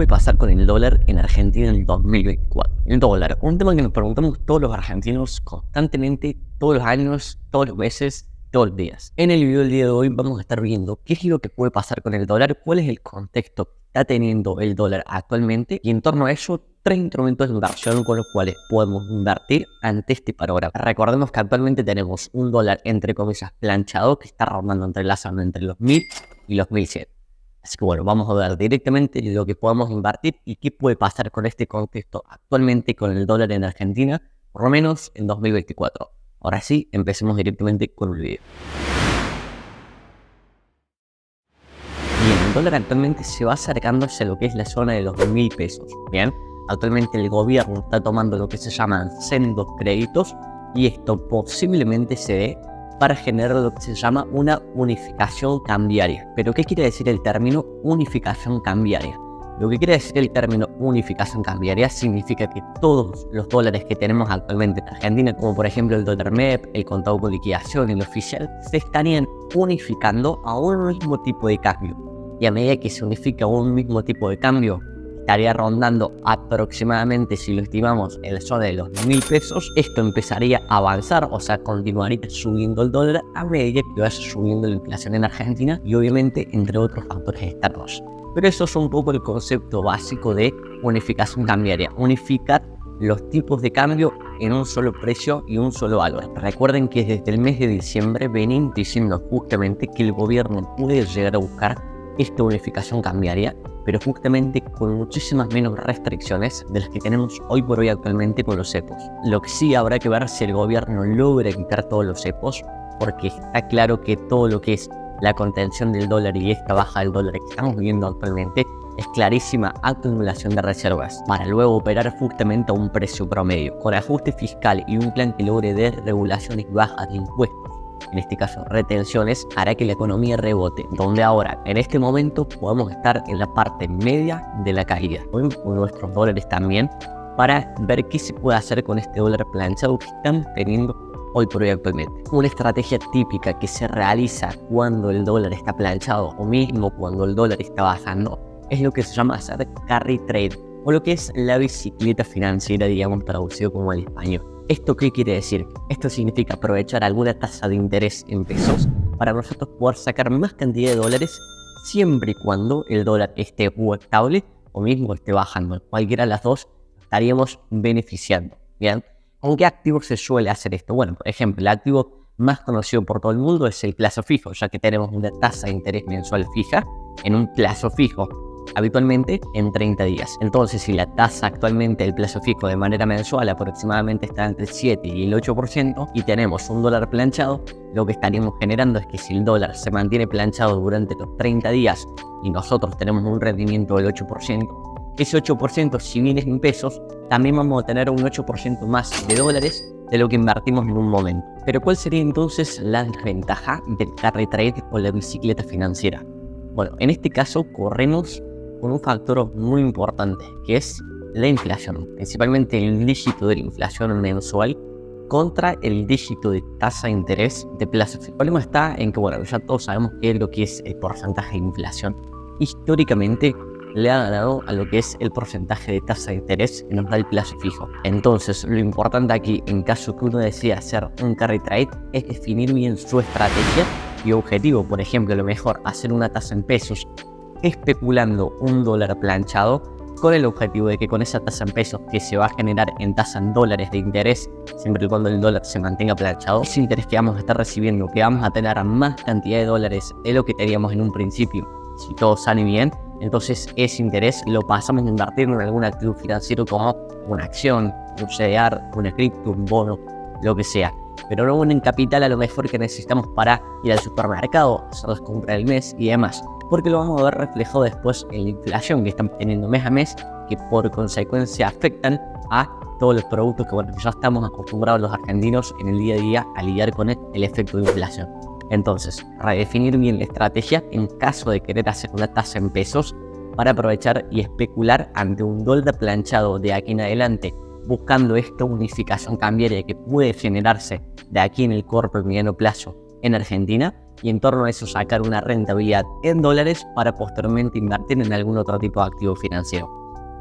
puede pasar con el dólar en Argentina en el 2024? El dólar, un tema que nos preguntamos todos los argentinos constantemente, todos los años, todos los meses, todos los días. En el video del día de hoy vamos a estar viendo qué es lo que puede pasar con el dólar, cuál es el contexto que está teniendo el dólar actualmente y en torno a eso 3 instrumentos de inversión con los cuales podemos invertir ante este panorama. Recordemos que actualmente tenemos un dólar entre comillas planchado que está rondando entre la zona entre los 1000 y los 1100. Así que bueno, vamos a ver directamente lo que podemos invertir y qué puede pasar con este contexto actualmente con el dólar en Argentina, por lo menos en 2024. Ahora sí, empecemos directamente con el video. Bien, el dólar actualmente se va acercando hacia lo que es la zona de los 1000 pesos. Bien, actualmente el gobierno está tomando lo que se llaman sendos créditos y esto posiblemente se dé para generar lo que se llama una unificación cambiaria. ¿Pero qué quiere decir el término unificación cambiaria? Lo que quiere decir el término unificación cambiaria significa que todos los dólares que tenemos actualmente en Argentina, como por ejemplo el dólar MEP, el contado con liquidación, el oficial, se estarían unificando a un mismo tipo de cambio. Y a medida que se unifica a un mismo tipo de cambio, estaría rondando aproximadamente, si lo estimamos, en la zona de los 1000 pesos. Esto empezaría a avanzar, o sea, continuaría subiendo el dólar a medida que vaya subiendo la inflación en Argentina y obviamente entre otros factores externos. Pero eso es un poco el concepto básico de unificación cambiaria, unificar los tipos de cambio en un solo precio y un solo valor. Recuerden que desde el mes de diciembre venían diciendo justamente que el gobierno puede llegar a buscar esta unificación cambiaria, pero justamente con muchísimas menos restricciones de las que tenemos hoy por hoy actualmente con los cepos. Lo que sí habrá que ver si el gobierno logra quitar todos los cepos, porque está claro que todo lo que es la contención del dólar y esta baja del dólar que estamos viviendo actualmente es clarísima acumulación de reservas para luego operar justamente a un precio promedio. Con ajuste fiscal y un plan que logre desregulaciones bajas de impuestos, en este caso retenciones, hará que la economía rebote, donde ahora en este momento podemos estar en la parte media de la caída con nuestros dólares también, para ver qué se puede hacer con este dólar planchado que están teniendo hoy por hoy actualmente. Una estrategia típica que se realiza cuando el dólar está planchado o mismo cuando el dólar está bajando es lo que se llama hacer carry trade, o lo que es la bicicleta financiera, digamos, traducido como al español. ¿Esto qué quiere decir? Esto significa aprovechar alguna tasa de interés en pesos para nosotros poder sacar más cantidad de dólares siempre y cuando el dólar esté o estable o mismo esté bajando. Cualquiera de las dos estaríamos beneficiando. ¿Bien? ¿Con qué activo se suele hacer esto? Bueno, por ejemplo, el activo más conocido por todo el mundo es el plazo fijo, ya que tenemos una tasa de interés mensual fija en un plazo fijo, habitualmente en 30 días. Entonces, si la tasa actualmente del plazo fijo de manera mensual aproximadamente está entre el 7 y el 8% y tenemos un dólar planchado, lo que estaríamos generando es que si el dólar se mantiene planchado durante los 30 días y nosotros tenemos un rendimiento del 8%, ese 8%, si bien es en pesos, también vamos a tener un 8% más de dólares de lo que invertimos en un momento. Pero ¿cuál sería entonces la desventaja del carry trade o la bicicleta financiera? Bueno, en este caso corremos con un factor muy importante, que es la inflación, principalmente el dígito de la inflación mensual contra el dígito de tasa de interés de plazo fijo. El problema está en que, bueno, ya todos sabemos qué es lo que es el porcentaje de inflación. Históricamente le ha ganado a lo que es el porcentaje de tasa de interés que nos da el plazo fijo. Entonces, lo importante aquí, en caso que uno decida hacer un carry trade, es definir bien su estrategia y objetivo. Por ejemplo, a lo mejor hacer una tasa en pesos especulando un dólar planchado con el objetivo de que con esa tasa en pesos que se va a generar en tasa en dólares de interés, siempre y cuando el dólar se mantenga planchado, ese interés que vamos a estar recibiendo, que vamos a tener más cantidad de dólares de lo que teníamos en un principio, si todo sale bien, entonces ese interés lo pasamos a invertir en algún activo financiero como una acción, un CDR, una cripto, un bono, lo que sea. Pero no en capital a lo mejor que necesitamos para ir al supermercado, hacer las compras del mes y demás, porque lo vamos a ver reflejado después en la inflación que están teniendo mes a mes, que por consecuencia afectan a todos los productos que, bueno, ya estamos acostumbrados los argentinos en el día a día a lidiar con el efecto de inflación. Entonces, redefinir bien la estrategia en caso de querer hacer una tasa en pesos para aprovechar y especular ante un dólar planchado de aquí en adelante, buscando esta unificación cambiaria que puede generarse de aquí en el corto y mediano plazo en Argentina, y en torno a eso sacar una rentabilidad en dólares para posteriormente invertir en algún otro tipo de activo financiero.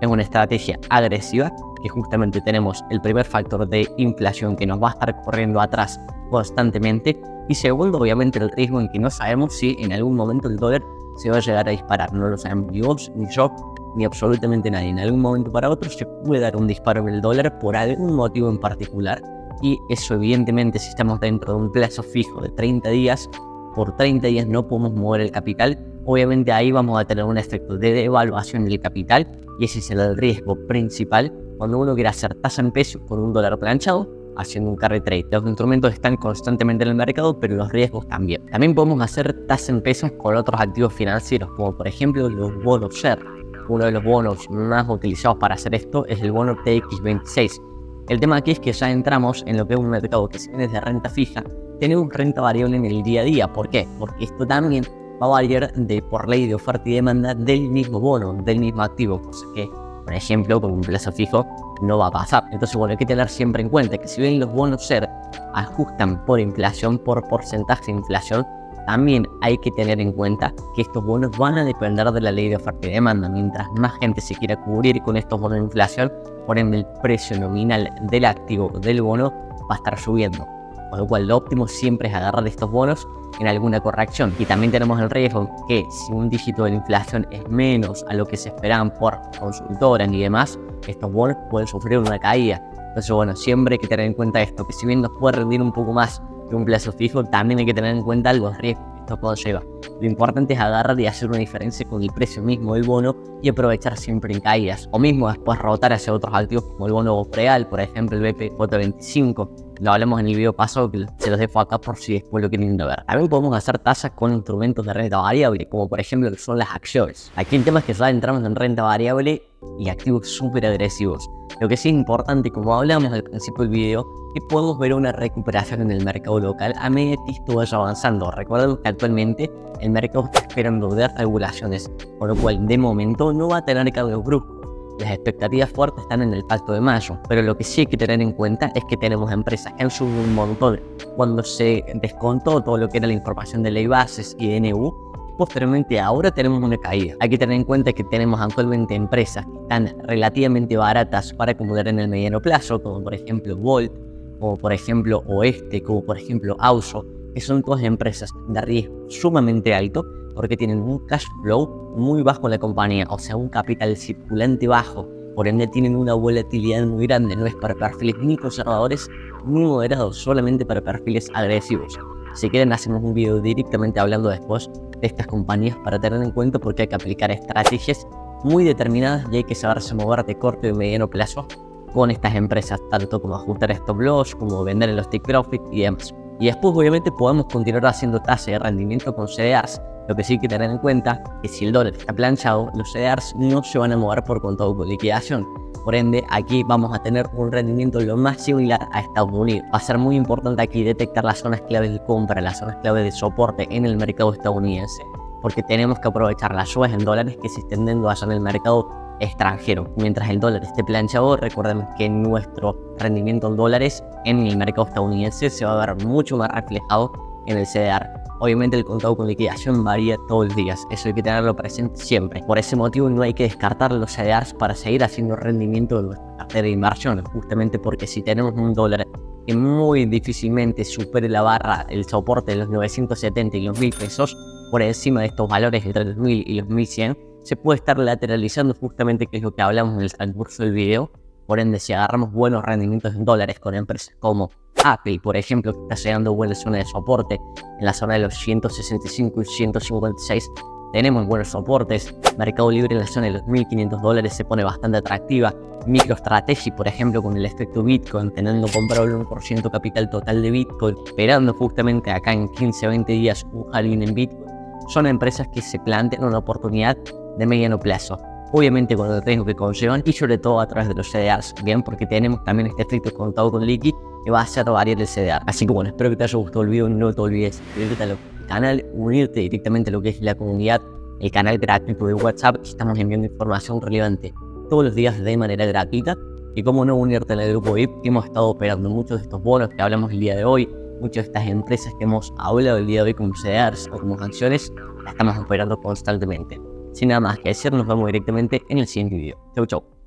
Es una estrategia agresiva que justamente tenemos el primer factor de inflación que nos va a estar corriendo atrás constantemente y segundo obviamente el riesgo en que no sabemos si en algún momento el dólar se va a llegar a disparar. No lo sabemos ni vos, ni yo, ni absolutamente nadie. En algún momento para otro se puede dar un disparo en el dólar por algún motivo en particular y eso evidentemente si estamos dentro de un plazo fijo de 30 días, por 30 días no podemos mover el capital. Obviamente ahí vamos a tener un efecto de devaluación del capital y ese es el riesgo principal cuando uno quiere hacer tasa en pesos con un dólar planchado haciendo un carry trade. Los instrumentos están constantemente en el mercado, pero los riesgos también. También podemos hacer tasa en pesos con otros activos financieros, como por ejemplo los bonos share. Uno de los bonos más utilizados para hacer esto es el bono TX26. El tema aquí es que ya entramos en lo que es un mercado que si bien es de renta fija, tenemos renta variable en el día a día. ¿Por qué? Porque esto también va a variar por ley de oferta y demanda del mismo bono, del mismo activo, cosa que, por ejemplo, con un plazo fijo no va a pasar. Entonces, bueno, hay que tener siempre en cuenta que si bien los bonos SER ajustan por inflación, por porcentaje de inflación, también hay que tener en cuenta que estos bonos van a depender de la ley de oferta y demanda. Mientras más gente se quiera cubrir con estos bonos de inflación, por ende el precio nominal del activo del bono va a estar subiendo. Con lo cual lo óptimo siempre es agarrar estos bonos en alguna corrección. Y también tenemos el riesgo que si un dígito de la inflación es menos a lo que se esperaban por consultoras y demás, estos bonos pueden sufrir una caída. Entonces bueno, siempre hay que tener en cuenta esto, que si bien nos puede rendir un poco más que un plazo fijo, también hay que tener en cuenta los riesgos que esto conlleva. Lo importante es agarrar y hacer una diferencia con el precio mismo del bono y aprovechar siempre en caídas. O mismo después rotar hacia otros activos como el bono real, por ejemplo el BPJ25. Lo hablamos en el video pasado que se los dejo acá por si después lo quieren ver. También podemos hacer tasas con instrumentos de renta variable, como por ejemplo lo que son las acciones. Aquí el tema es que ya entramos en renta variable y activos súper agresivos. Lo que sí es importante, como hablamos al principio del video, es que podemos ver una recuperación en el mercado local a medida que esto vaya avanzando. Recuerden que actualmente el mercado está esperando de regulaciones, por lo cual de momento no va a tener cambios bruscos. Las expectativas fuertes están en el pacto de mayo, pero lo que sí hay que tener en cuenta es que tenemos empresas que han subido un montón cuando se descontó todo lo que era la información de ley bases y DNU. Posteriormente ahora tenemos una caída. Hay que tener en cuenta que tenemos actualmente empresas que están relativamente baratas para acumular en el mediano plazo, como por ejemplo Volt, como por ejemplo Oeste, como por ejemplo Auso, que son todas empresas de riesgo sumamente alto porque tienen un cash flow muy bajo en la compañía, o sea un capital circulante bajo, por ende tienen una volatilidad muy grande, no es para perfiles ni conservadores ni moderados, solamente para perfiles agresivos. Si quieren hacemos un video directamente hablando después de estas compañías para tener en cuenta porque hay que aplicar estrategias muy determinadas y hay que saberse mover de corto y mediano plazo con estas empresas, tanto como ajustar stop loss, como vender en los take profit y demás. Y después obviamente podemos continuar haciendo tasa de rendimiento con CDRs. Lo que sí hay que tener en cuenta es que si el dólar está planchado, los CDRs no se van a mover por contado con liquidación. Por ende, aquí vamos a tener un rendimiento lo más similar a Estados Unidos. Va a ser muy importante aquí detectar las zonas clave de compra, las zonas clave de soporte en el mercado estadounidense, porque tenemos que aprovechar las subas en dólares que se estén dando allá en el mercado extranjero. Mientras el dólar esté planchado, recuerden que nuestro rendimiento en dólares en el mercado estadounidense se va a ver mucho más reflejado en el CDR. Obviamente el contado con liquidación varía todos los días, eso hay que tenerlo presente siempre. Por ese motivo no hay que descartar los CDRs para seguir haciendo rendimiento de nuestra cartera de inversión, justamente porque si tenemos un dólar que muy difícilmente supere la barra, el soporte de los 970 y los 1000 pesos, por encima de estos valores entre los 1000 y los 1100, se puede estar lateralizando justamente, que es lo que hablamos en el transcurso del video. Por ende, si agarramos buenos rendimientos en dólares con empresas como Apple, por ejemplo, que está llegando buena zona de soporte en la zona de los 165 y 156, tenemos buenos soportes. Mercado Libre en la zona de los $1500 se pone bastante atractiva. MicroStrategy, por ejemplo, con el efecto Bitcoin, teniendo comprado el 1% capital total de Bitcoin, esperando justamente acá en 15-20 días un halving en Bitcoin, son empresas que se plantean una oportunidad de mediano plazo. Obviamente con el riesgo que conllevan y sobre todo a través de los CDRs, bien, porque tenemos también este efecto contado con liqui que va a hacer variar el CDR. Así que bueno, espero que te haya gustado el video, no te olvides suscribirte al canal, unirte directamente a lo que es la comunidad, el canal gratuito de WhatsApp, estamos enviando información relevante todos los días de manera gratuita, y cómo no unirte en el grupo VIP, que hemos estado operando muchos de estos bonos que hablamos el día de hoy, muchas de estas empresas que hemos hablado el día de hoy como CDRs o como acciones, las estamos operando constantemente. Sin nada más que decir, nos vemos directamente en el siguiente video. Chau, chau.